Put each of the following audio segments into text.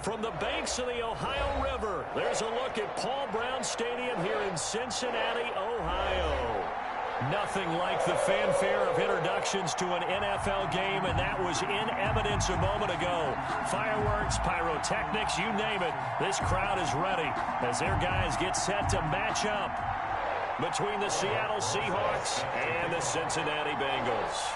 From the banks of the Ohio River, there's a look at Paul Brown Stadium here in Cincinnati, Ohio. Nothing like the fanfare of introductions to an NFL game, and that was in evidence a moment ago. Fireworks, pyrotechnics, you name it. This crowd is ready as their guys get set to match up between the Seattle Seahawks and the Cincinnati Bengals.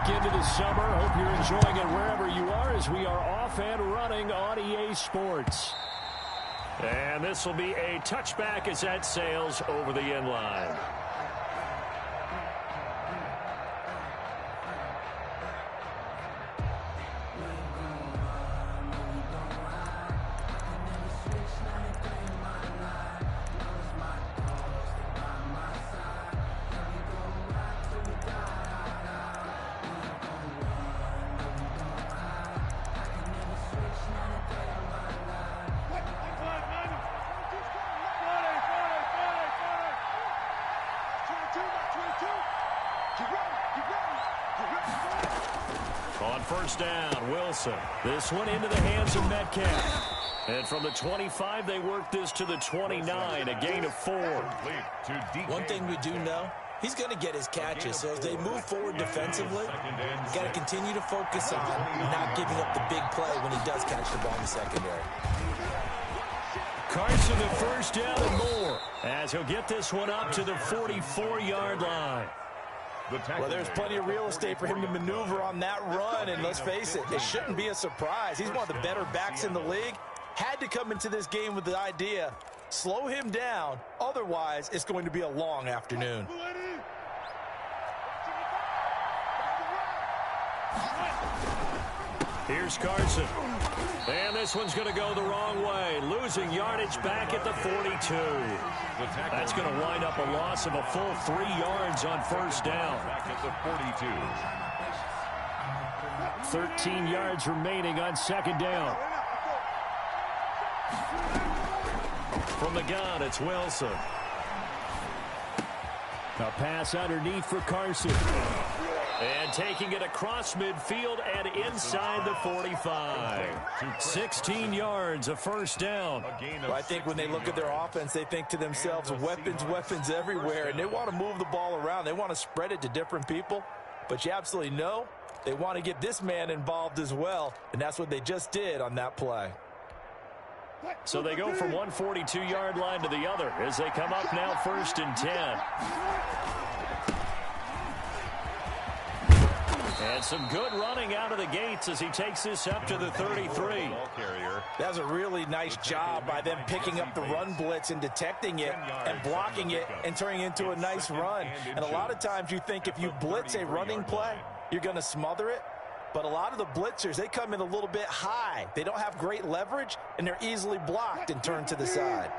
Into the summer. Hope you're enjoying it wherever you are as we are off and running on EA Sports. And this will be a touchback as that sails over the end line. On first down, Wilson. This one into the hands of Metcalf. And from the 25, they work this to the 29, a gain of 4. One thing we do know, he's going to get his catches. So as they move forward defensively, got to continue to focus on not giving up the big play when he does catch the ball in the secondary. Carson at first down and more as he'll get this one up to the 44-yard line. Well, there's plenty of real estate for him to maneuver on that run, and let's face it, it shouldn't be a surprise. He's one of the better backs in the league. Had to come into this game with the idea, slow him down, otherwise it's going to be a long afternoon. Here's Carson. And this one's going to go the wrong way. Losing yardage back at the 42. That's going to wind up a loss of a full 3 yards on first down. Back at the 42. 13 yards remaining on second down. From the gun, it's Wilson. A pass underneath for Carson. And taking it across midfield and inside the 45. 16 yards, a first down. Well, I think when they look at their offense, they think to themselves, weapons everywhere, and they want to move the ball around. They want to spread it to different people, but you absolutely know they want to get this man involved as well, and that's what they just did on that play. So they go from one 42-yard line to the other as they come up now first and 10. And some good running out of the gates as he takes this up to the 33. That was a really nice job by them picking up the run blitz and detecting it and blocking it and turning it into a nice run. And a lot of times you think if you blitz a running play, you're going to smother it. But a lot of the blitzers, they come in a little bit high. They don't have great leverage, and they're easily blocked and turned to the side.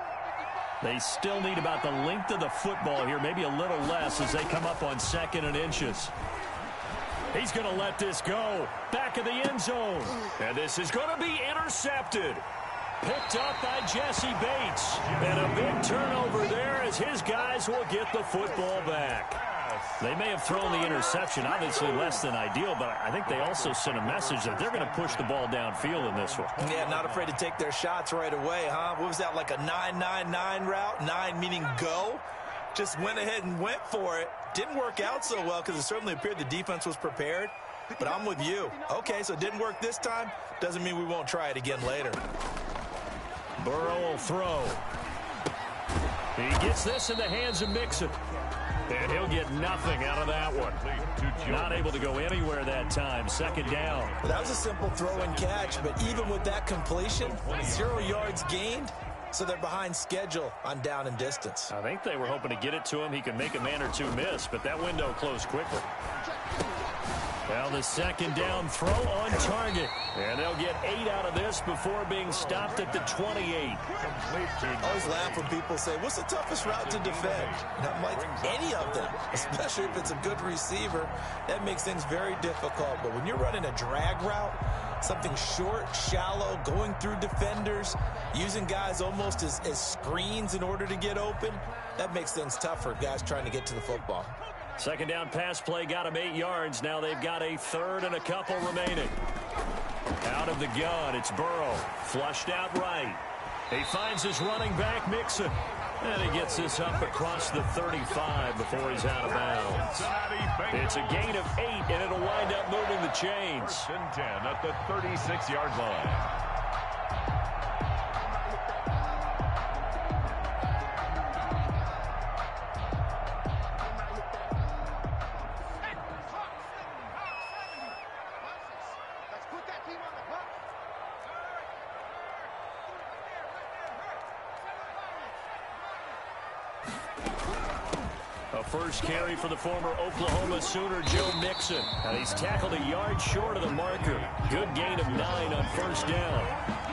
They still need about the length of the football here, maybe a little less as they come up on 2nd and inches. He's going to let this go. Back of the end zone. And this is going to be intercepted. Picked up by Jesse Bates. And a big turnover there as his guys will get the football back. They may have thrown the interception, obviously less than ideal, but I think they also sent a message that they're going to push the ball downfield in this one. Yeah, not afraid to take their shots right away, huh? What was that, like a 9-9-9 route? 9 meaning go? Just went ahead and went for it. Didn't work out so well because it certainly appeared the defense was prepared. But I'm with you. Okay, so it didn't work this time. Doesn't mean we won't try it again later. Burrow will throw. He gets this in the hands of Mixon. And he'll get nothing out of that one. Not able to go anywhere that time. 2nd down. That was a simple throw and catch, but even with that completion, 0 yards gained, so they're behind schedule on down and distance. I think they were hoping to get it to him. He could make a man or two miss, but that window closed quickly. Well, the second down throw on target. And they'll get 8 out of this before being stopped at the 28. I always laugh when people say, what's the toughest route to defend? And I'm like, any of them, especially if it's a good receiver. That makes things very difficult. But when you're running a drag route, something short, shallow, going through defenders, using guys almost as screens in order to get open, that makes things tough for guys trying to get to the football. Second down pass play got him 8 yards. Now they've got a third and a couple remaining. Out of the gun, it's Burrow. Flushed out right. He finds his running back, Mixon. And he gets this up across the 35 before he's out of bounds. It's a gain of 8, and it'll wind up moving the chains. 1st and 10 at the 36-yard line. First carry for the former Oklahoma Sooner, Joe Mixon. And he's tackled a yard short of the marker. Good gain of 9 on 1st down.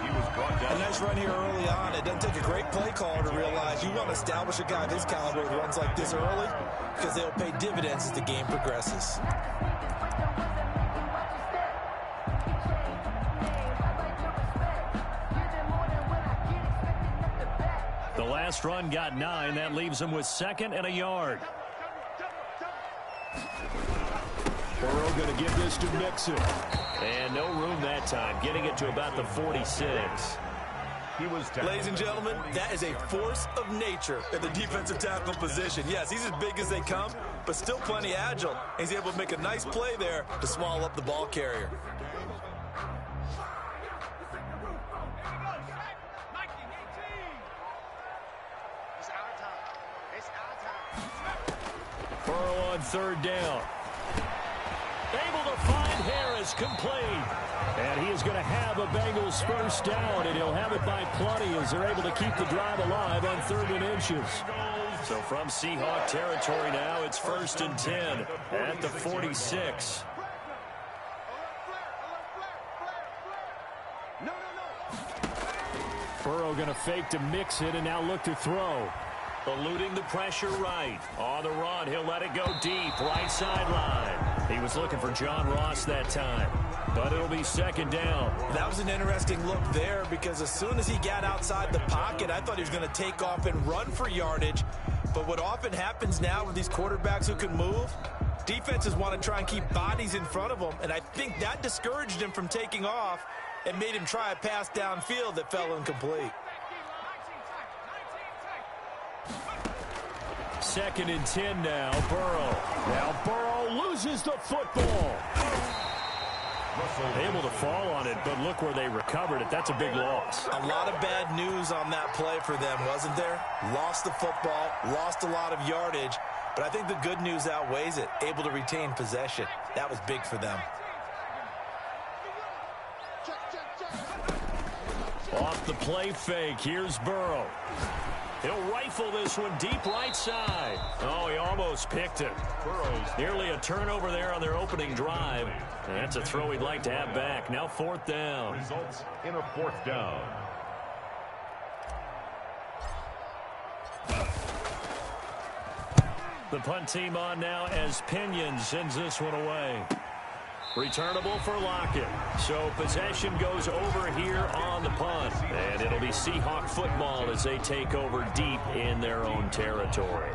He was brought down. A nice run here early on. It doesn't take a great play caller to realize you want to establish a guy of his caliber with runs like this early because they'll pay dividends as the game progresses. The last run got 9. That leaves him with 2nd and a yard. Burrow going to give this to Mixon. And no room that time, getting it to about the 46. Ladies and gentlemen, that is a force of nature in the defensive tackle position. Yes, he's as big as they come, but still plenty agile. He's able to make a nice play there to swallow up the ball carrier. Burrow on 3rd down. Able to find Harris, complete. And he is going to have a Bengals 1st down, and he'll have it by plenty as they're able to keep the drive alive on 3rd and inches. So from Seahawk territory now, it's 1st and 10 at the 46. Burrow going to fake to Mixon and now look to throw. Eluding the pressure right. On the run, he'll let it go deep. Right sideline. He was looking for John Ross that time. But it'll be 2nd down. That was an interesting look there because as soon as he got outside the pocket, I thought he was going to take off and run for yardage. But what often happens now with these quarterbacks who can move, defenses want to try and keep bodies in front of them. And I think that discouraged him from taking off and made him try a pass downfield that fell incomplete. 2nd and 10 now, Burrow. Now Burrow loses the football. Able to fall on it, but look where they recovered it. That's a big loss. A lot of bad news on that play for them, wasn't there? Lost the football, lost a lot of yardage, but I think the good news outweighs it. Able to retain possession. That was big for them. Off the play fake, here's Burrow. He'll rifle this one deep right side. Oh, he almost picked it. Nearly a turnover there on their opening drive. And that's a throw he'd like to have back. Now 4th down. Results in a 4th down. The punt team on now as Pinion sends this one away. Returnable for Lockett. So possession goes over here on the punt. And it'll be Seahawk football as they take over deep in their own territory.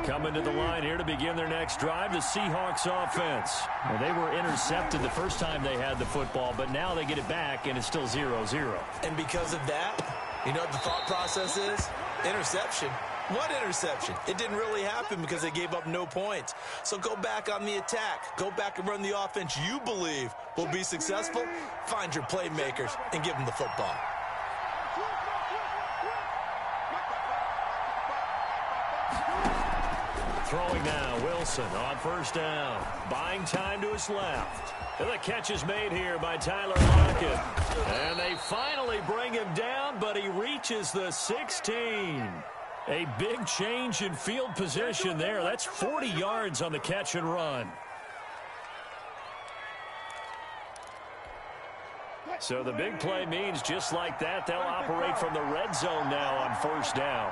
Coming to the line here to begin their next drive, the Seahawks offense. Well, they were intercepted the first time they had the football, but now they get it back, and it's still 0-0. And because of that, you know what the thought process is? Interception. What interception? It didn't really happen because they gave up no points. So go back on the attack. Go back and run the offense you believe will be successful. Find your playmakers and give them the football. Throwing now, Wilson on first down. Buying time to his left. And the catch is made here by Tyler Lockett. And they finally bring him down, but he reaches the 16. A big change in field position there. That's 40 yards on the catch and run. So the big play means just like that, they'll operate from the red zone now on first down.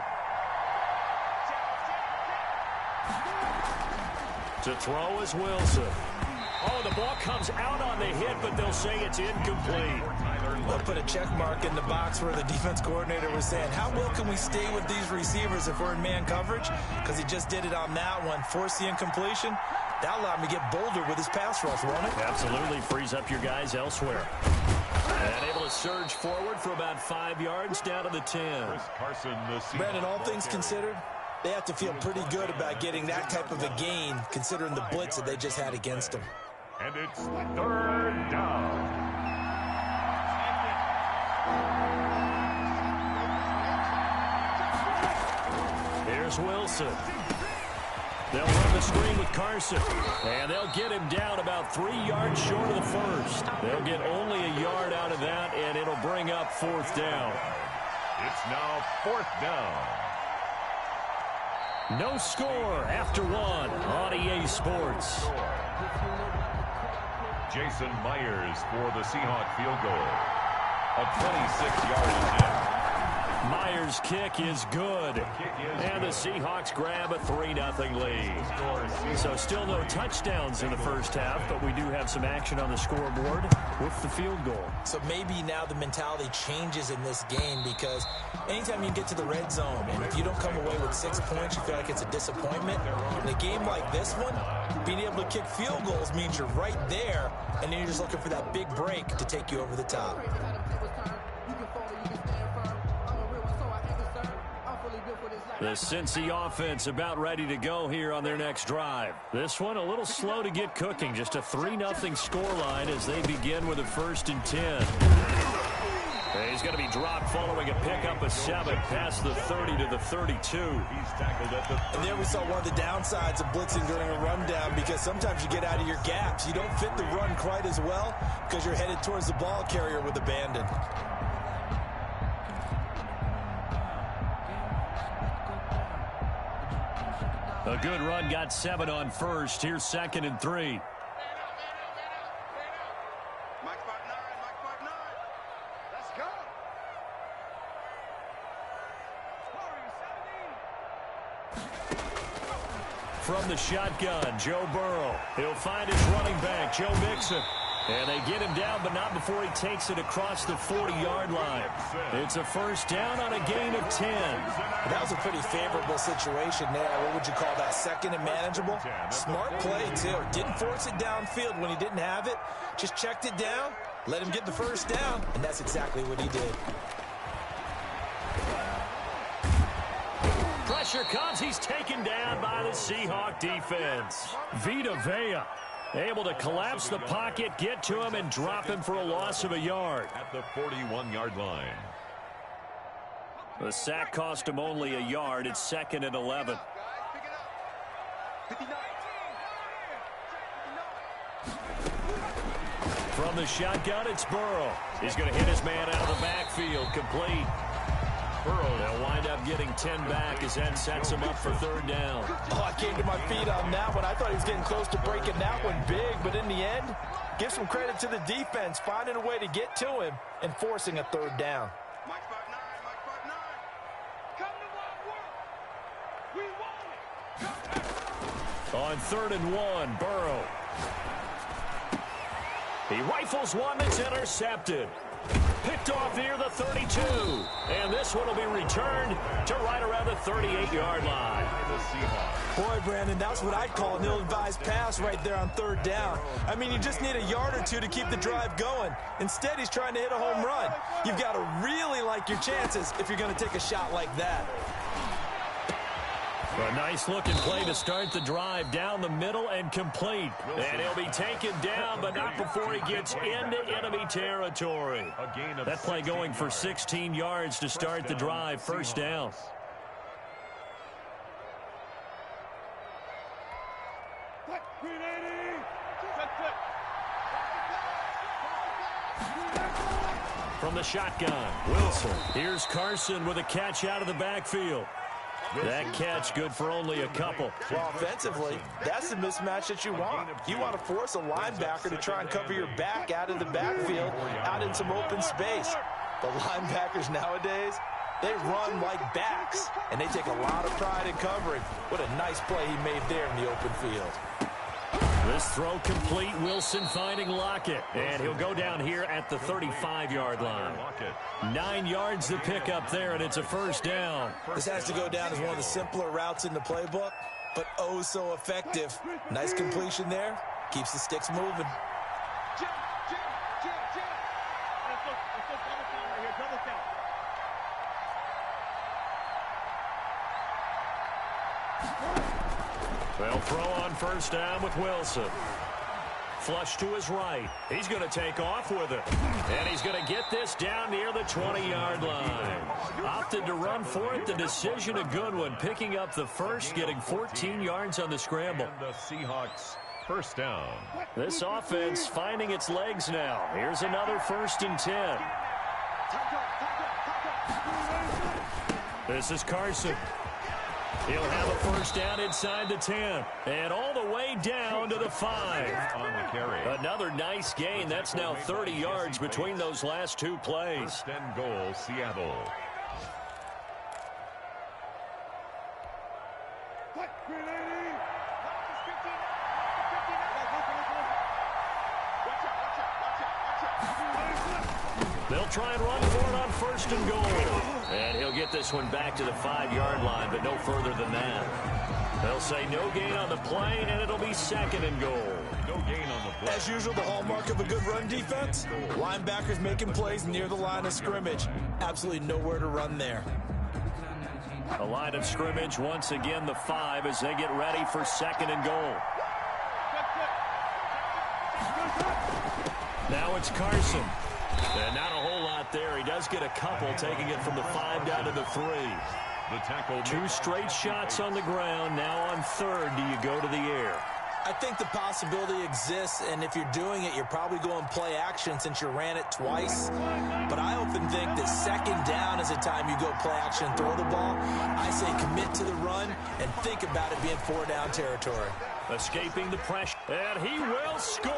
To throw is Wilson. Oh, the ball comes out on the hit, but they'll say it's incomplete. They'll put a check mark in the box where the defense coordinator was saying, how well can we stay with these receivers if we're in man coverage? Because he just did it on that one. Force the incompletion. That allowed him to get bolder with his pass rush, won't it? Absolutely. Frees up your guys elsewhere. And able to surge forward for about 5 yards down to the 10. Brandon, all things considered, they have to feel pretty good about getting that type of a gain, considering the blitz that they just had against them. And it's third down. Here's Wilson. They'll run the screen with Carson, and they'll get him down about 3 yards short of the first. They'll get only a yard out of that, and it'll bring up fourth down. It's now fourth down. No score after one on EA Sports. Jason Myers for the Seahawk field goal. A 26-yard kick. Myers' kick is good. And the Seahawks grab a 3-0 lead. So still no touchdowns in the first half, but we do have some action on the scoreboard with the field goal. So maybe now the mentality changes in this game, because anytime you get to the red zone, and if you don't come away with 6 points, you feel like it's a disappointment. In a game like this one, being able to kick field goals means you're right there, and then you're just looking for that big break to take you over the top. The Cincy offense about ready to go here on their next drive. This one a little slow to get cooking. Just a 3-0 scoreline as they begin with a 1st and 10. He's going to be dropped following a pickup of 7 past the 30 to the 32. He's tackled at the... And there we saw one of the downsides of blitzing during a rundown, because sometimes you get out of your gaps. You don't fit the run quite as well because you're headed towards the ball carrier with abandon. A good run, got 7 on first. Here's 2nd and 3. From the shotgun, Joe Burrow. He'll find his running back, Joe Mixon. And they get him down, but not before he takes it across the 40-yard line. It's a first down on a gain of 10. That was a pretty favorable situation there. What would you call that? 2nd and manageable? Smart play, too. Didn't force it downfield when he didn't have it. Just checked it down, let him get the first down, and that's exactly what he did. Pressure comes. He's taken down by the Seahawk defense. Vita Vea able to collapse the pocket, get to him, and drop him for a loss of a yard. At the 41-yard line. The sack cost him only a yard. It's 2nd and 11. From the shotgun, it's Burrow. He's going to hit his man out of the backfield. Complete. Burrow, they'll wind up getting 10 back as that sets him up for 3rd down. Oh, I came to my feet on that one. I thought he was getting close to breaking that one big, but in the end, give some credit to the defense, finding a way to get to him and forcing a 3rd down. On 3rd and 1, Burrow. He rifles one that's intercepted. Picked off near the 32. And this one will be returned to right around the 38-yard line. Boy, Brandon, that's what I'd call an ill-advised pass right there on 3rd down. I mean, you just need a yard or two to keep the drive going. Instead, he's trying to hit a home run. You've got to really like your chances if you're going to take a shot like that. A nice-looking play to start the drive down the middle and complete. And he'll be taken down, but not before he gets into enemy territory. That play going for 16 yards to start the drive. First down. from the shotgun. Wilson. Here's Carson with a catch out of the backfield. That catch good for only a couple. Well, offensively, that's the mismatch that you want. You want to force a linebacker to try and cover your back out of the backfield, out in some open space. The linebackers nowadays, they run like backs, and they take a lot of pride in covering. What a nice play he made there in the open field. This throw complete. Wilson finding Lockett. And he'll go down here at the 35-yard line. 9 yards to pick up there, and it's a first down. This has to go down as one of the simpler routes in the playbook, but oh so effective. Nice completion there. Keeps the sticks moving. They'll throw on first down with Wilson. Flush to his right. He's going to take off with it. And he's going to get this down near the 20-yard line. Opted to run for it. The decision a good one. Picking up the first, getting 14 yards on the scramble. And the Seahawks first down. This offense finding its legs now. Here's another 1st and 10. This is Carson. He'll have a first down inside the 10. And all the way down to the 5. On the carry. Another nice gain. That's now 30 yards between those last 2 plays. First and goal, Seattle. They'll try and run for it on 1st and goal. And he'll get this one back to the 5-yard line, but no further than that. They'll say no gain on the play, and it'll be 2nd and goal. No gain on the play. As usual, the hallmark of a good run defense, linebackers making plays near the line of scrimmage. Absolutely nowhere to run there. A line of scrimmage, once again, the 5 as they get ready for 2nd and goal. Now it's Carson. And not a whole lot there. He does get a couple, taking it from the 5 down to the 3. The tackle. 2 straight shots on the ground. Now on 3rd, do you go to the air? I think the possibility exists, and if you're doing it, you're probably going play action since you ran it twice. But I often think that 2nd down is the time you go play action and throw the ball. I say commit to the run and think about it being 4-down territory. Escaping the pressure, and he will score.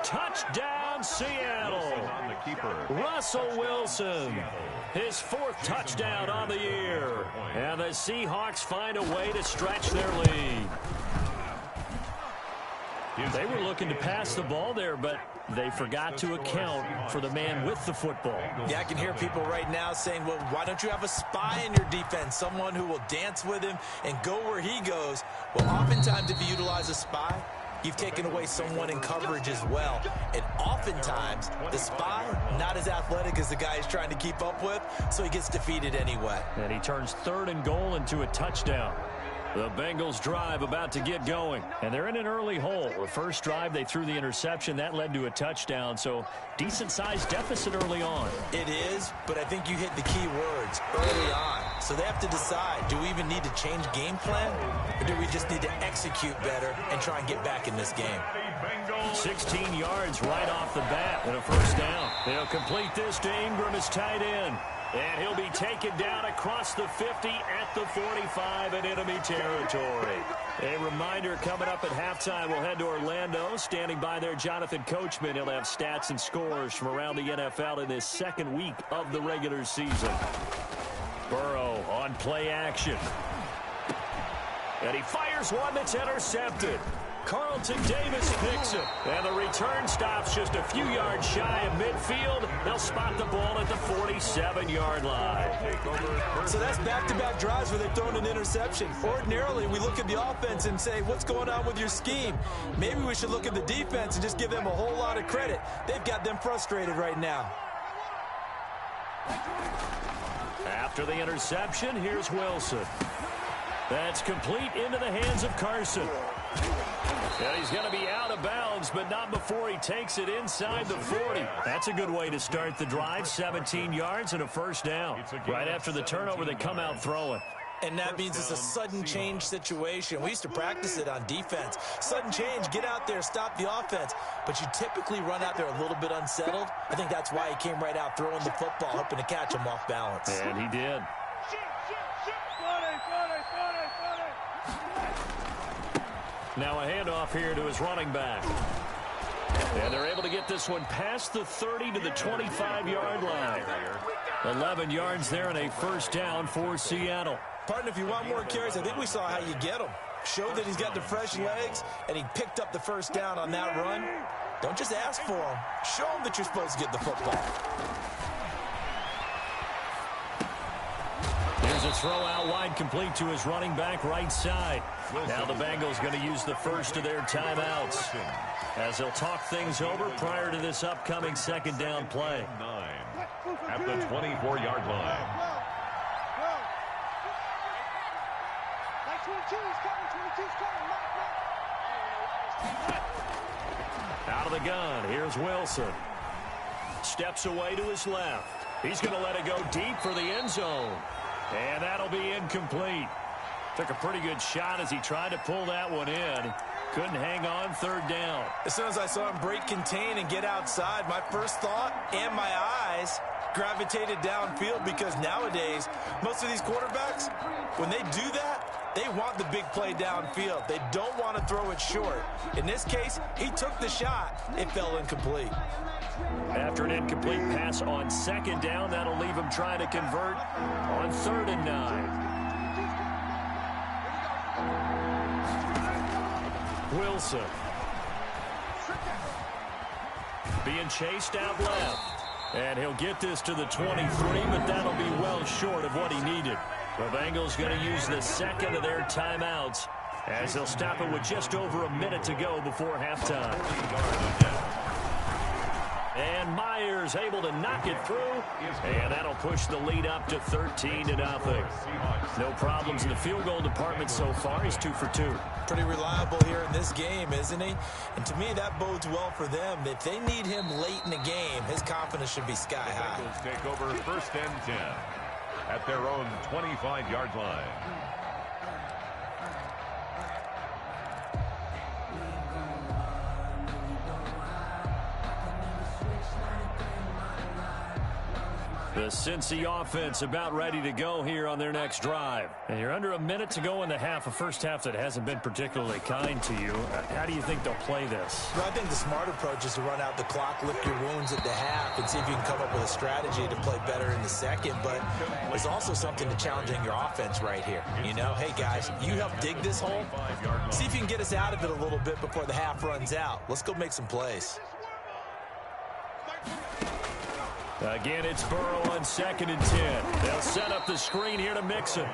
Touchdown, Seattle. On the keeper. Russell Wilson, his 4th touchdown on the year. And the Seahawks find a way to stretch their lead. They were looking to pass the ball there, but they forgot to account for the man with the football. Yeah, I can hear people right now saying, well, why don't you have a spy in your defense, someone who will dance with him and go where he goes? Well, oftentimes if you utilize a spy, you've taken away someone in coverage as well. And oftentimes, the spy, not as athletic as the guy he's trying to keep up with, so he gets defeated anyway. And he turns 3rd and goal into a touchdown. The Bengals drive about to get going, and they're in an early hole. The first drive, they threw the interception. That led to a touchdown, so decent-sized deficit early on. It is, but I think you hit the key words early on. So they have to decide, do we even need to change game plan, or do we just need to execute better and try and get back in this game? 16 yards right off the bat and a first down. They'll complete this to Ingram as tight end. And he'll be taken down across the 50 at the 45 in enemy territory. A reminder, coming up at halftime, we'll head to Orlando. Standing by there, Jonathan Coachman. He'll have stats and scores from around the NFL in this 2nd week of the regular season. Burrow on play action. And he fires one that's intercepted. Carlton Davis picks it. And the return stops just a few yards shy of midfield. They'll spot the ball at the 47-yard line. So that's back-to-back drives where they've thrown an interception. Ordinarily, we look at the offense and say, what's going on with your scheme? Maybe we should look at the defense and just give them a whole lot of credit. They've got them frustrated right now. After the interception, here's Wilson. That's complete into the hands of Carson. And he's going to be out of bounds, but not before he takes it inside the 40. That's a good way to start the drive. 17 yards and a first down. Right after the turnover, they come out throwing. And that means it's a sudden change situation. We used to practice it on defense. Sudden change, get out there, stop the offense. But you typically run out there a little bit unsettled. I think that's why he came right out throwing the football, hoping to catch him off balance. And he did. Now a handoff here to his running back. And they're able to get this one past the 30 to the 25-yard line. 11 yards there and a first down for Seattle. Partner, if you want more carries, I think we saw how you get him. Showed that he's got the fresh legs, and he picked up the first down on that run. Don't just ask for him. Show him that you're supposed to get the football. Here's a throw out wide, complete to his running back right side. Now the Bengals going to use the first of their timeouts as they'll talk things over prior to this upcoming second down play. At the 24-yard line. Out of the gun, here's Wilson. Steps away to his left. He's going to let it go deep for the end zone. And that'll be incomplete. Took a pretty good shot as he tried to pull that one in. Couldn't hang on, third down. As soon as I saw him break contain and get outside, my first thought and my eyes gravitated downfield, because nowadays, most of these quarterbacks, when they do that, they want the big play downfield. They don't want to throw it short. In this case, he took the shot. It fell incomplete. After an incomplete pass on second down, that'll leave him trying to convert on 3rd and 9. Wilson. Being chased out left. And he'll get this to the 23, but that'll be well short of what he needed. The Bengals going to use the second of their timeouts as they'll stop it with just over a minute to go before halftime. And Myers able to knock it through, and that'll push the lead up to 13-0. No problems in the field goal department so far. He's 2 for 2. Pretty reliable here in this game, isn't he? And to me, that bodes well for them. If they need him late in the game, his confidence should be sky high. The Bengals take over 1st and 10 at their own 25-yard line. The Cincy offense about ready to go here on their next drive. And you're under a minute to go in the half, a first half that hasn't been particularly kind to you. How do you think they'll play this? Well, I think the smart approach is to run out the clock, lick your wounds at the half, and see if you can come up with a strategy to play better in the second. But there's also something to challenging your offense right here. You know, hey, guys, you help dig this hole. See if you can get us out of it a little bit before the half runs out. Let's go make some plays. Again, it's Burrow on 2nd and 10. They'll set up the screen here to Mixon.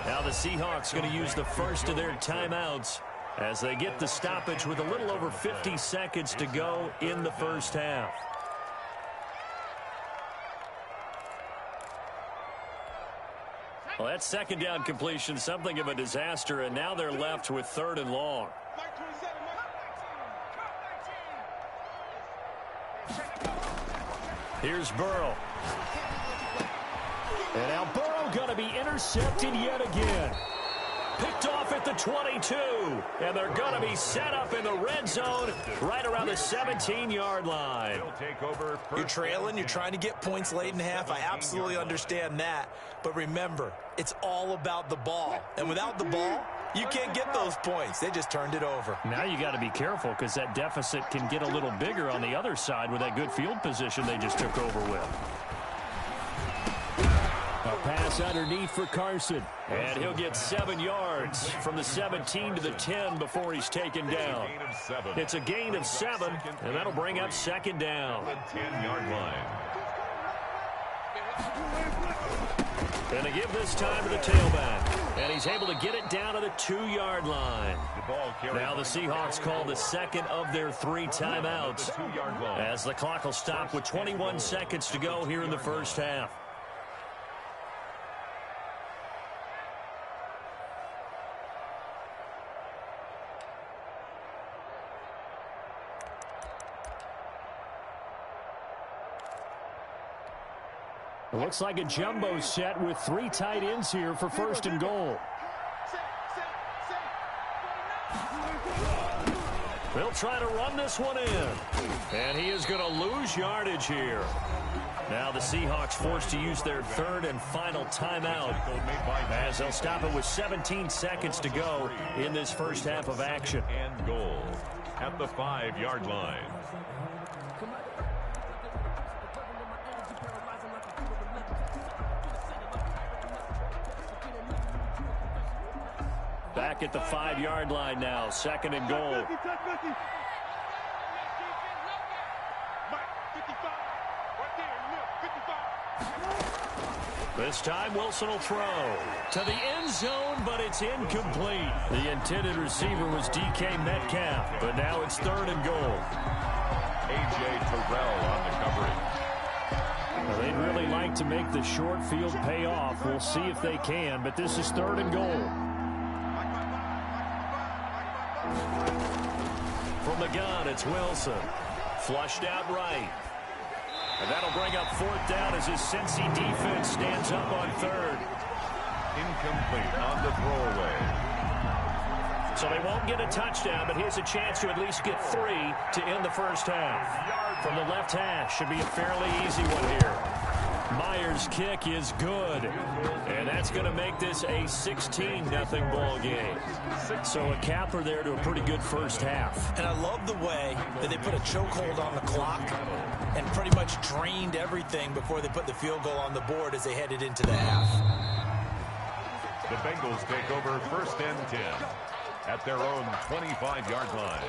Now the Seahawks going to use the first of their timeouts as they get the stoppage with a little over 50 seconds to go in the first half. Well, that second down completion, something of a disaster, and now they're left with 3rd and long. Here's Burrow. And now Burrow going to be intercepted yet again. Picked off at the 22. And they're going to be set up in the red zone right around the 17-yard line. You're trailing. You're trying to get points late in the half. I absolutely understand that. But remember, it's all about the ball. And without the ball, you can't get those points. They just turned it over. Now you got to be careful because that deficit can get a little bigger on the other side with that good field position they just took over with. A pass underneath for Carson. And he'll get 7 yards from the 17 to the 10 before he's taken down. It's a gain of 7, and that'll bring up 2nd down. 10-yard line. And they give this time to the tailback. And he's able to get it down to the 2-yard line. Now the Seahawks call the second of their 3 timeouts as the clock will stop with 21 seconds to go here in the first half. It looks like a jumbo set with 3 tight ends here for first and goal. They'll try to run this one in. And he is going to lose yardage here. Now the Seahawks forced to use their 3rd and final timeout as they'll stop it with 17 seconds to go in this first half of action. And goal at the 5-yard line. Back at the 5-yard line now, 2nd and goal. This time Wilson will throw to the end zone, but it's incomplete. The intended receiver was DK Metcalf, but now it's 3rd and goal. A.J. Terrell on the coverage. Well, they'd really like to make the short field pay off. We'll see if they can, but this is 3rd and goal. From the gun, it's Wilson. Flushed out right. And that'll bring up 4th down as his Cincy defense stands up on 3rd. Incomplete on the throwaway. So they won't get a touchdown, but here's a chance to at least get 3 to end the first half. From the left hash, should be a fairly easy one here. Myers' kick is good. And that's going to make this a 16-0 ball game. So a capper there to a pretty good first half. And I love the way that they put a chokehold on the clock and pretty much drained everything before they put the field goal on the board as they headed into the half. The Bengals take over 1st and 10 at their own 25-yard line.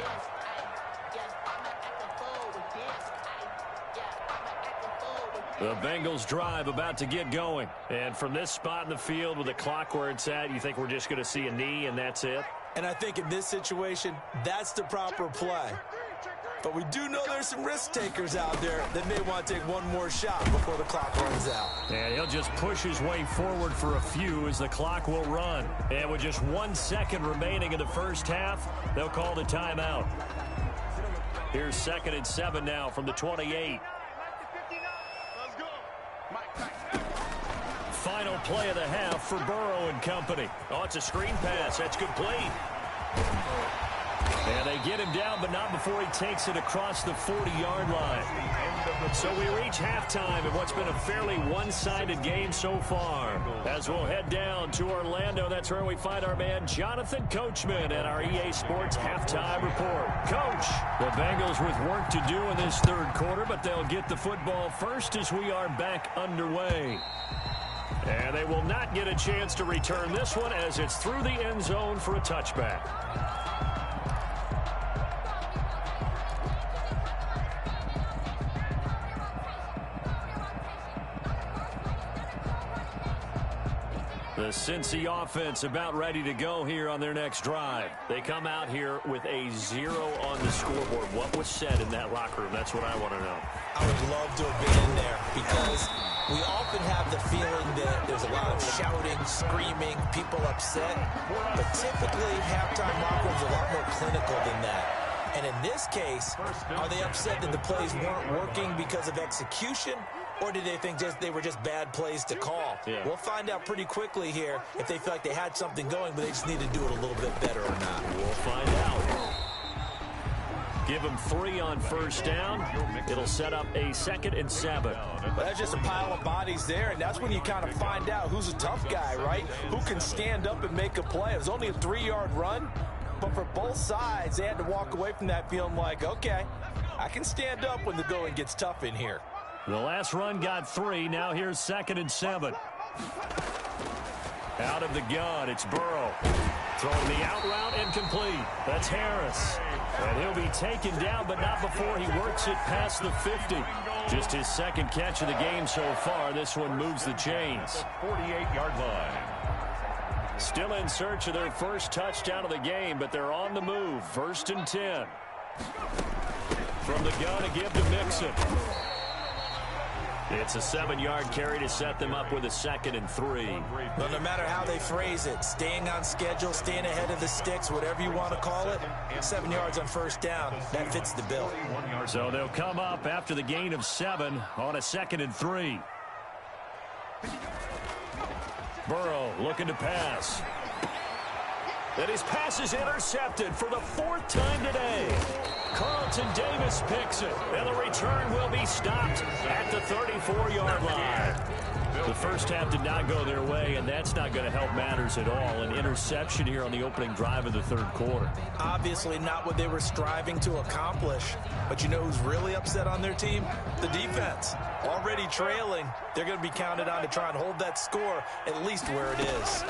The Bengals drive about to get going. And from this spot in the field with the clock where it's at, you think we're just going to see a knee and that's it? And I think in this situation, that's the proper play. But we do know there's some risk takers out there that may want to take one more shot before the clock runs out. And he'll just push his way forward for a few as the clock will run. And with just 1 second remaining in the first half, they'll call the timeout. Here's 2nd and 7 now from the 28. Final play of the half for Burrow and company. Oh, it's a screen pass. That's complete. And they get him down, but not before he takes it across the 40-yard line. So we reach halftime in what's been a fairly one-sided game so far. As we'll head down to Orlando, that's where we find our man Jonathan Coachman at our EA Sports Halftime Report. Coach, the Bengals with work to do in this 3rd quarter, but they'll get the football first as we are back underway. And they will not get a chance to return this one as it's through the end zone for a touchback. The Cincy offense about ready to go here on their next drive. They come out here with a 0 on the scoreboard. What was said in that locker room? That's what I want to know. I would love to have been in there because we often have the feeling that there's a lot of shouting, screaming, people upset. But typically, halftime locker rooms are a lot more clinical than that. And in this case, are they upset that the plays weren't working because of execution? Or did they think they were just bad plays to call? Yeah. We'll find out pretty quickly here if they feel like they had something going, but they just need to do it a little bit better or not. We'll find out. Give them 3 on first down. It'll set up a 2nd and 7. But that's just a pile of bodies there, and that's when you kind of find out who's a tough guy, right? Who can stand up and make a play. It was only a 3-yard run, but for both sides, they had to walk away from that feeling like, okay, I can stand up when the going gets tough in here. The last run got 3. Now here's 2nd and 7. Out of the gun, it's Burrow. Throwing the out route incomplete. That's Harris. And he'll be taken down, but not before he works it past the 50. Just his 2nd catch of the game so far. This one moves the chains. 48-yard line. Still in search of their first touchdown of the game, but they're on the move. 1st and 10. From the gun, a give to Mixon. It's a 7-yard carry to set them up with a 2nd and 3. Well, no matter how they phrase it, staying on schedule, staying ahead of the sticks, whatever you want to call it, 7 yards on first down, that fits the bill. So they'll come up after the gain of 7 on a 2nd and 3. Burrow looking to pass. And his pass is intercepted for the 4th time today. Carlton Davis picks it, and the return will be stopped at the 34-yard line. The first half did not go their way, and that's not going to help matters at all. An interception here on the opening drive of the 3rd quarter. Obviously not what they were striving to accomplish. But you know who's really upset on their team? The defense. Already trailing, they're going to be counted on to try and hold that score at least where it is.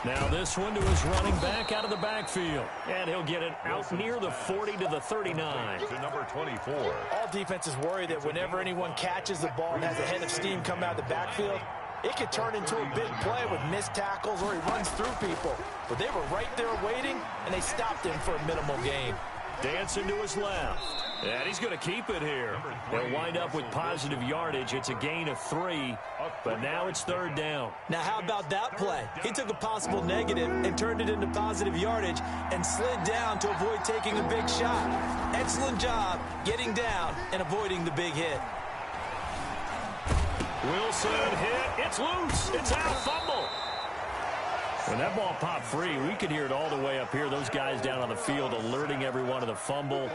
Now this one to his running back out of the backfield. And he'll get it out near the 40 to the 39. To number 24. All defenses worry that whenever anyone catches the ball and has a head of steam come out of the backfield, it could turn into a big play with missed tackles or he runs through people. But they were right there waiting, and they stopped him for a minimal gain. Dancing to his left. And he's going to keep it here. They'll wind up with positive yardage. It's a gain of 3, but now it's 3rd down. Now, how about that play? He took a possible negative and turned it into positive yardage and slid down to avoid taking a big shot. Excellent job getting down and avoiding the big hit. Wilson hit. It's loose. It's out. Fumble. When that ball popped free, we could hear it all the way up here. Those guys down on the field alerting everyone of the fumble.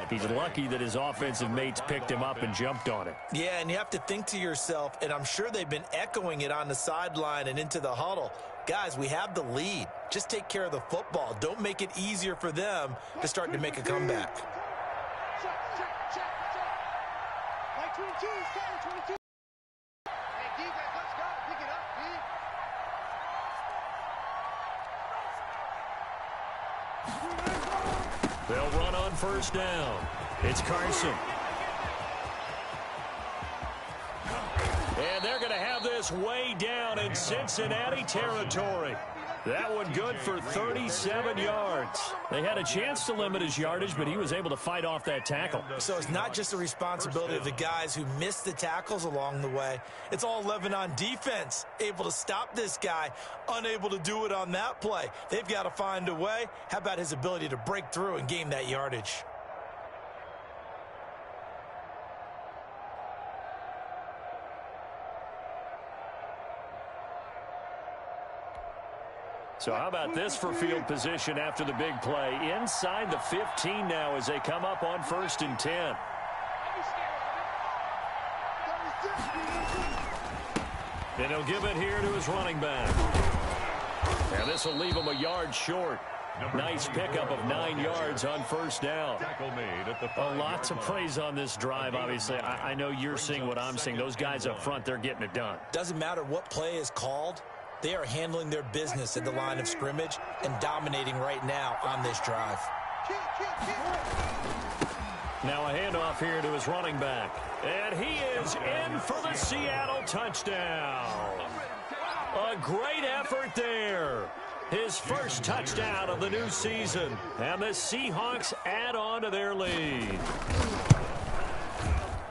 He's lucky that his offensive mates picked him up and jumped on it. Yeah, and you have to think to yourself, and I'm sure they've been echoing it on the sideline and into the huddle. Guys, we have the lead. Just take care of the football. Don't make it easier for them to start to make a comeback. They'll run on 1st down. It's Carson. And they're going to have this way down in Cincinnati territory. That one good for 37 yards. They had a chance to limit his yardage, but he was able to fight off that tackle. So it's not just the responsibility of the guys who missed the tackles along the way. It's all 11 on defense, able to stop this guy, unable to do it on that play. They've got to find a way. How about his ability to break through and gain that yardage? So how about this for field position after the big play? Inside the 15 now as they come up on 1st and 10. And he'll give it here to his running back. And this will leave him a yard short. Nice pickup of 9 yards on 1st down. A lot to praise on this drive, obviously. I know you're seeing what I'm seeing. Those guys up front, they're getting it done. Doesn't matter what play is called. They are handling their business at the line of scrimmage and dominating right now on this drive. Now a handoff here to his running back. And he is in for the Seattle touchdown. A great effort there. His first touchdown of the new season. And the Seahawks add on to their lead.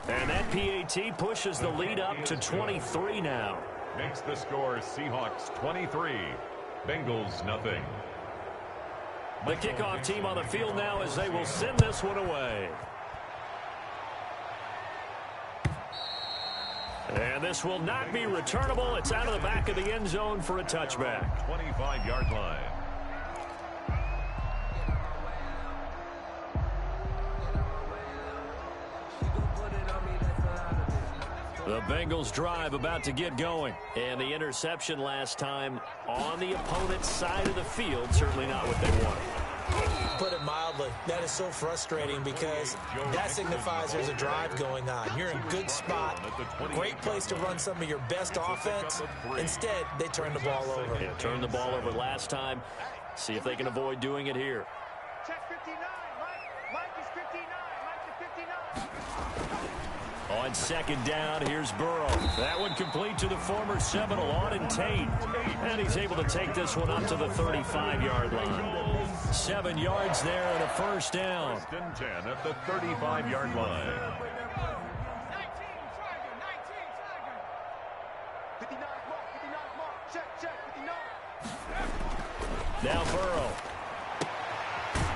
And that PAT pushes the lead up to 23 now. Makes the score Seahawks 23, Bengals nothing. The kickoff team on the field now as they will send this one away. And this will not be returnable. It's out of the back of the end zone for a touchback. 25-yard line. The Bengals drive about to get going. And the interception last time on the opponent's side of the field, certainly not what they wanted. Put it mildly, that is so frustrating because that signifies there's a drive going on. You're in a good spot, great place to run some of your best offense. Instead, they turn the ball over. Yeah, turned the ball over last time. See if they can avoid doing it here. Check 59, Mike is 59, Mike is 59. On 2nd down, here's Burrow. That one complete to the former Seminole, Auden Tate. And he's able to take this one up to the 35-yard line. 7 yards there and a 1st down. 1st and 10 at the 35-yard line. 19, Tiger. 59, mark, check, 59. Now Burrow.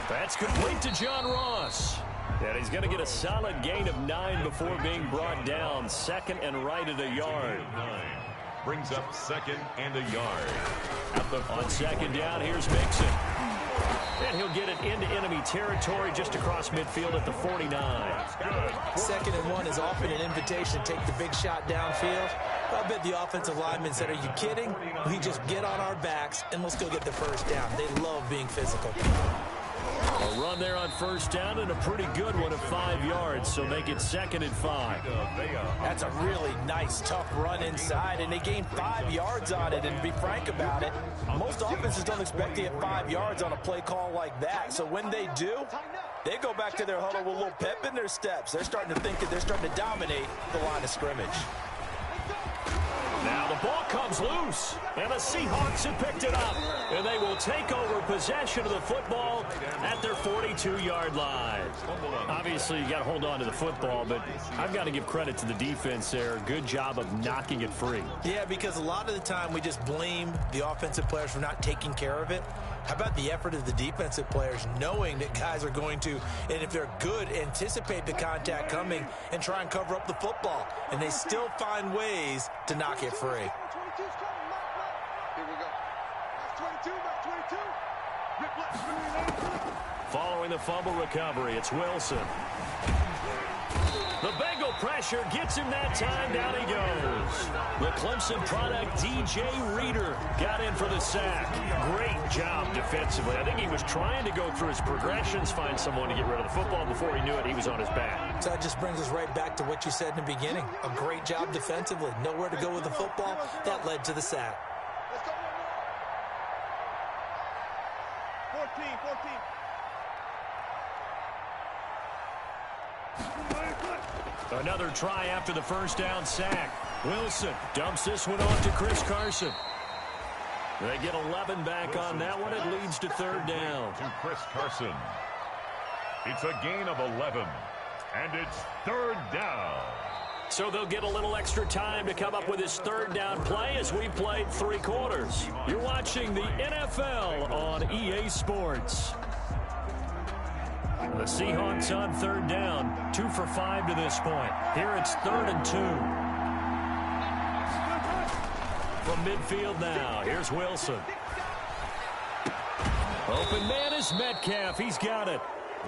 That's complete to John Ross. And he's going to get a solid gain of 9 before being brought down. Second and right at a yard. Brings up second and a yard. On second down, here's Mixon. And he'll get it into enemy territory just across midfield at the 49. Second and 1 is often an invitation to take the big shot downfield. I bet the offensive lineman said, are you kidding? We just get on our backs and let's go get the first down. They love being physical. A run there on first down and a pretty good one of 5 yards, so make it second and 5. That's a really nice, tough run inside, and they gained 5 yards on it. And to be frank about it, most offenses don't expect to get 5 yards on a play call like that. So when they do, they go back to their huddle with a little pep in their steps. They're starting to think that they're starting to dominate the line of scrimmage. Now the ball comes loose, and the Seahawks have picked it up, and they will take over possession of the football at their 42-yard line. Obviously, you got to hold on to the football, but I've got to give credit to the defense there. Good job of knocking it free. Yeah, because a lot of the time we just blame the offensive players for not taking care of it. How about the effort of the defensive players knowing that guys are going to, and if they're good, anticipate the contact coming and try and cover up the football. And they still find ways to knock it free. Here we go. That's 22, that's 22. Following the fumble recovery, it's Wilson. The Bengal pressure gets him that time. Down he goes. The Clemson product, DJ Reader, got in for the sack. Great job defensively. I think he was trying to go through his progressions, find someone to get rid of the football. Before he knew it, he was on his back. So that just brings us right back to what you said in the beginning. A great job defensively. Nowhere to go with the football. That led to the sack. Let's go one more. 14. Another try after the first down sack. Wilson dumps this one off to Chris Carson. They get 11 back on that one. It leads to third down. To Chris Carson. It's a gain of 11. And it's third down. So they'll get a little extra time to come up with his third down play as we played 3 quarters. You're watching the NFL on EA Sports. The Seahawks on third down, 2 for 5 to this point. Here it's 3rd and 2. From midfield now, here's Wilson. Open man is Metcalf. He's got it.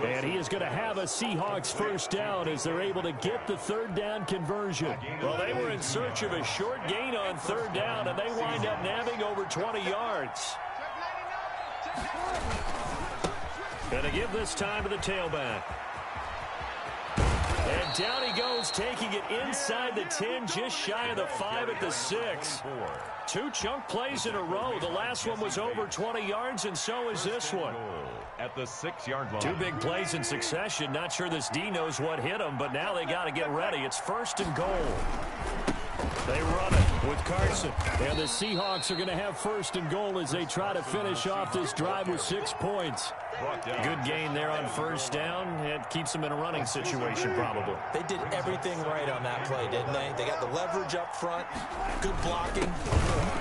And he is going to have a Seahawks first down as they're able to get the third down conversion. Well, they were in search of a short gain on third down, and they wind up nabbing over 20 yards. Going to give this time to the tailback. And down he goes, taking it inside the 10, just shy of the 5 at the 6. 2 chunk plays in a row. The last one was over 20 yards, and so is this one. At the 6-yard line. 2 big plays in succession. Not sure this D knows what hit him, but now they got to get ready. It's 1st and goal. They run it with Carson. And the Seahawks are going to have 1st and goal as they try to finish off this drive with 6 points. Good gain there on first down. It keeps them in a running situation, probably. They did everything right on that play, didn't they? They got the leverage up front, good blocking.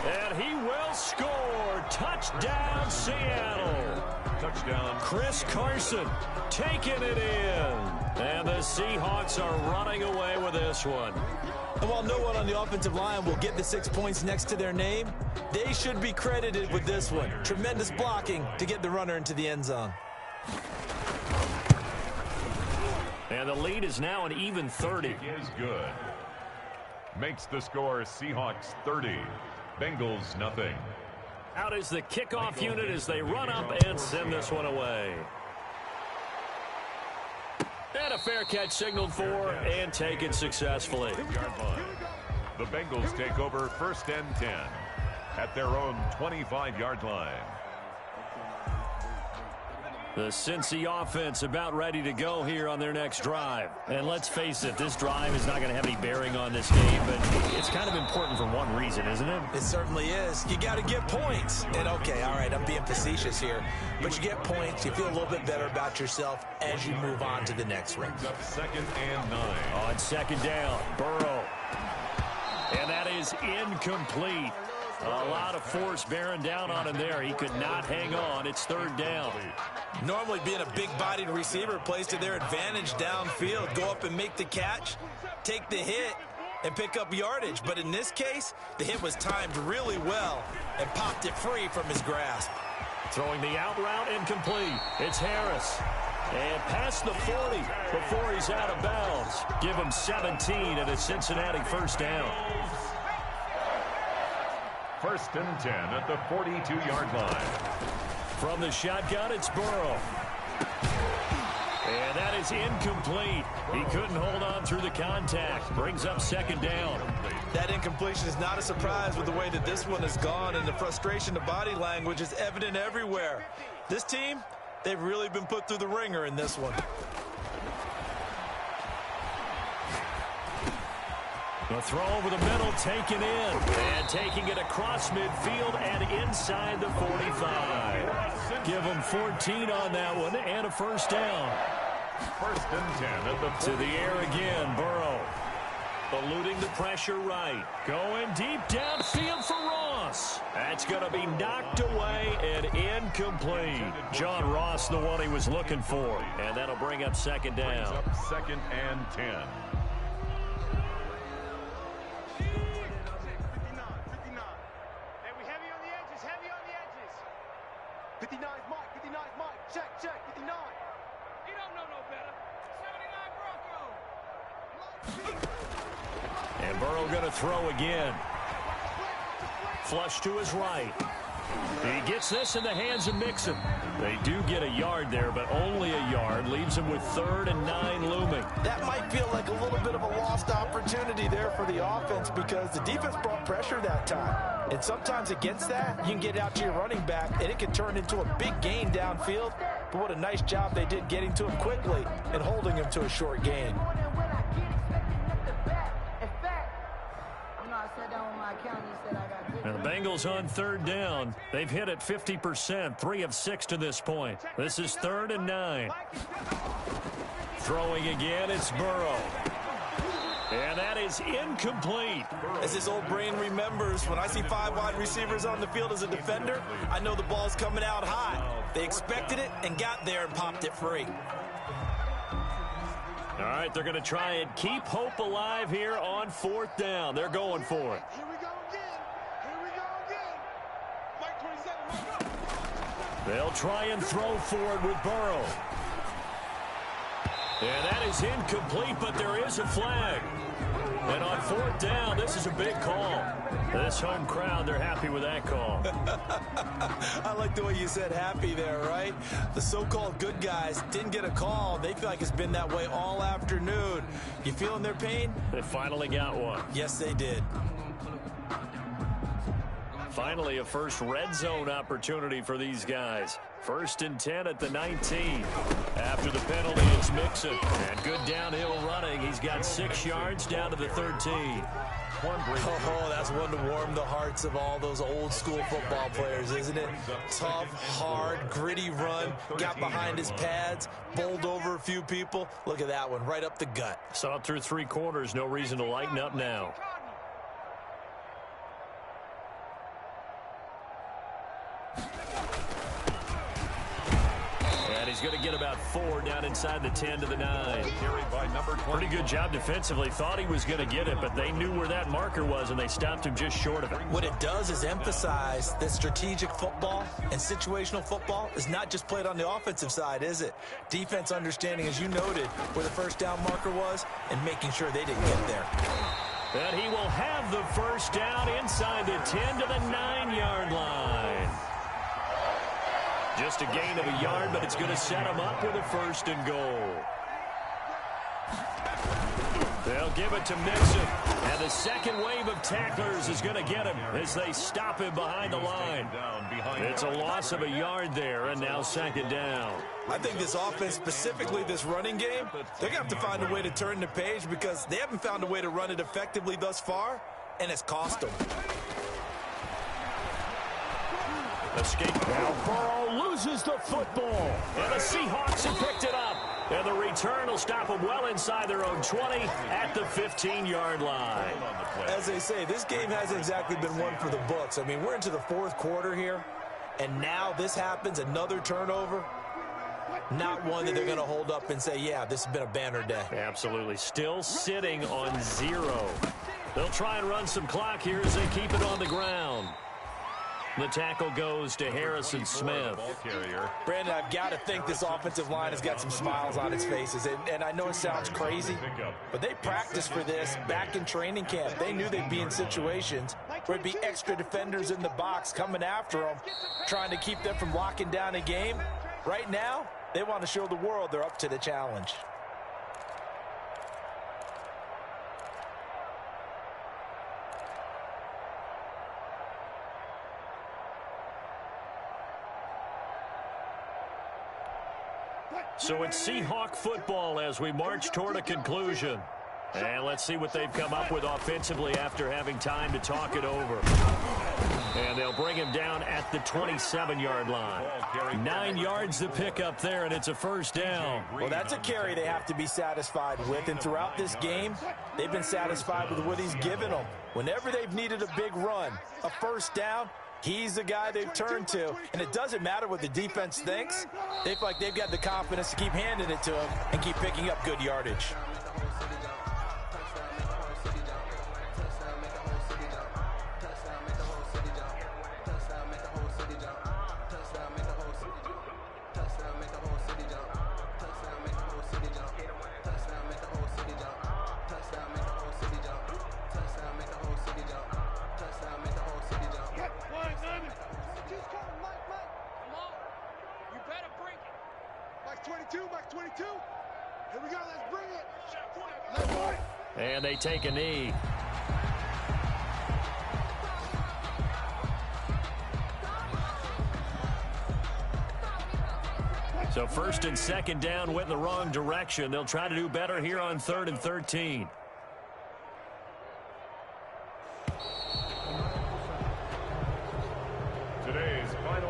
And he will score. Touchdown, Seattle. Touchdown. Chris Carson taking it in. And the Seahawks are running away with this one. And while no one on the offensive line will get the 6 points next to their name, they should be credited with this one. Tremendous blocking to get the runner into the end zone. And the lead is now an even 30. Is good. Makes the score Seahawks 30. Bengals nothing. Out is the kickoff unit as they run up and send this one away. And a fair catch signaled for and taken successfully. The Bengals take over 1st and 10 at their own 25-yard line. The Cincy offense about ready to go here on their next drive. And let's face it, this drive is not going to have any bearing on this game, but it's kind of important for one reason, isn't it? It certainly is. You got to get points. And okay, all right, I'm being facetious here, but you get points, you feel a little bit better about yourself as you move on to the next one. 2nd and 9. On 2nd down, Burrow. And that is incomplete. A lot of force bearing down on him there. He could not hang on. It's third down. Normally being a big-bodied receiver plays to their advantage downfield. Go up and make the catch, take the hit, and pick up yardage. But in this case, the hit was timed really well and popped it free from his grasp. Throwing the out route incomplete. It's Harris. And past the 40 before he's out of bounds. Give him 17 and a Cincinnati first down. First and 10 at the 42-yard line. From the shotgun, it's Burrow. And that is incomplete. He couldn't hold on through the contact. Brings up second down. That incompletion is not a surprise with the way that this one has gone, and the frustration, the body language is evident everywhere. This team, they've really been put through the ringer in this one. The throw over the middle, taken in. And taking it across midfield and inside the 45. Give them 14 on that one and a first down. First and 10 at the to the air again, Burrow. Eluding the pressure right. Going deep downfield for Ross. That's going to be knocked away and incomplete. John Ross, the one he was looking for. And that'll bring up second down. Brings up second and 10. 59's Mike, 59's Mike, check, 59. He don't know no better. 79 Bronco. And Burrow going to throw again. Flush to his right. He gets this in the hands of Mixon. They do get a yard there, but only a yard. Leaves him with 3rd and 9 looming. That might feel like a little bit of a lost opportunity there for the offense because the defense brought pressure that time. And sometimes against that, you can get out to your running back, and it can turn into a big gain downfield. But what a nice job they did getting to him quickly and holding him to a short gain. And the Bengals on 3rd down. They've hit it 50%, 3 of 6 to this point. This is 3rd and 9. Throwing again, it's Burrow. And that is incomplete. As his old brain remembers, when I see 5 wide receivers on the field as a defender, I know the ball's coming out hot. They expected it and got there and popped it free. All right, they're going to try and keep hope alive here on 4th down. They're going for it. Here we go again. Here we go again. Mike 27, Mike up. They'll try and throw forward with Burrow. And that is incomplete, but there is a flag. And on 4th down, this is a big call. This home crowd, they're happy with that call. I like the way you said happy there, right? The so-called good guys didn't get a call. They feel like it's been that way all afternoon. You feeling their pain? They finally got one. Yes, they did. Finally, a first red zone opportunity for these guys. 1st and 10 at the 19. After the penalty, it's Mixon. And good downhill running. He's got 6 yards down to the 13. Oh, that's one to warm the hearts of all those old school football players, isn't it? Tough, hard, gritty run. Got behind his pads, bowled over a few people. Look at that one, right up the gut. Saw it through 3 quarters. No reason to lighten up now. He's going to get about 4 down inside the 10 to the 9. Carried by number 20. Pretty good job defensively. Thought he was going to get it, but they knew where that marker was, and they stopped him just short of it. What it does is emphasize that strategic football and situational football is not just played on the offensive side, is it? Defense understanding, as you noted, where the first down marker was and making sure they didn't get there. And he will have the first down inside the 10 to the 9-yard line. Just a gain of a yard, but it's going to set him up with a 1st and goal. They'll give it to Mixon. And the second wave of tacklers is going to get him as they stop him behind the line. It's a loss of a yard there, and now 2nd down. I think this offense, specifically this running game, they're going to have to find a way to turn the page because they haven't found a way to run it effectively thus far, and it's cost them. Escape. Now Burrow loses the football. And the Seahawks have picked it up. And the return will stop them well inside their own 20 at the 15-yard line. As they say, this game hasn't exactly been one for the books. I mean, we're into the fourth quarter here, and now this happens, another turnover. Not one that they're going to hold up and say, yeah, this has been a banner day. Absolutely. Still sitting on 0. They'll try and run some clock here as they keep it on the ground. The tackle goes to Harrison Smith. Brandon, I've got to think this offensive line has got some smiles on its faces. And I know it sounds crazy, but they practiced for this back in training camp. They knew they'd be in situations where it'd be extra defenders in the box coming after them, trying to keep them from locking down a game. Right now, they want to show the world they're up to the challenge. So it's Seahawk football as we march toward a conclusion. And let's see what they've come up with offensively after having time to talk it over. And they'll bring him down at the 27-yard line. 9 yards to pick up there, and it's a first down. Well, that's a carry they have to be satisfied with. And throughout this game, they've been satisfied with what he's given them. Whenever they've needed a big run, a first down, he's the guy they've turned to. And it doesn't matter what the defense thinks. They feel like they've got the confidence to keep handing it to him and keep picking up good yardage. And they take a knee. So first and second down went in the wrong direction. They'll try to do better here on 3rd and 13.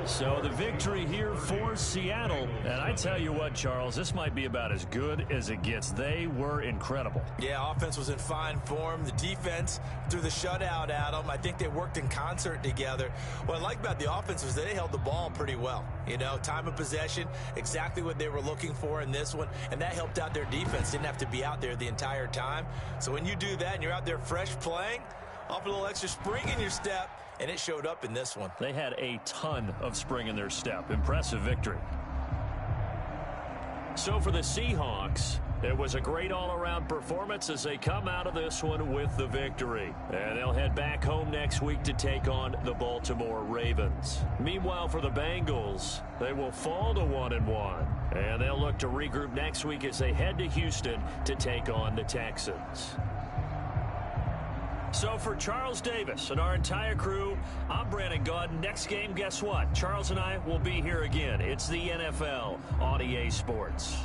So the victory here for Seattle. And I tell you what, Charles, this might be about as good as it gets. They were incredible. Yeah, offense was in fine form. The defense threw the shutout at them. I think they worked in concert together. What I like about the offense was they held the ball pretty well. You know, time of possession, exactly what they were looking for in this one. And that helped out their defense. Didn't have to be out there the entire time. So when you do that and you're out there fresh playing, off a little extra spring in your step, and it showed up in this one. They had a ton of spring in their step. Impressive victory. So for the Seahawks, it was a great all-around performance as they come out of this one with the victory. And they'll head back home next week to take on the Baltimore Ravens. Meanwhile, for the Bengals, they will fall to 1-1. And they'll look to regroup next week as they head to Houston to take on the Texans. So for Charles Davis and our entire crew, I'm Brandon Gaudin. Next game, guess what? Charles and I will be here again. It's the NFL on EA Sports.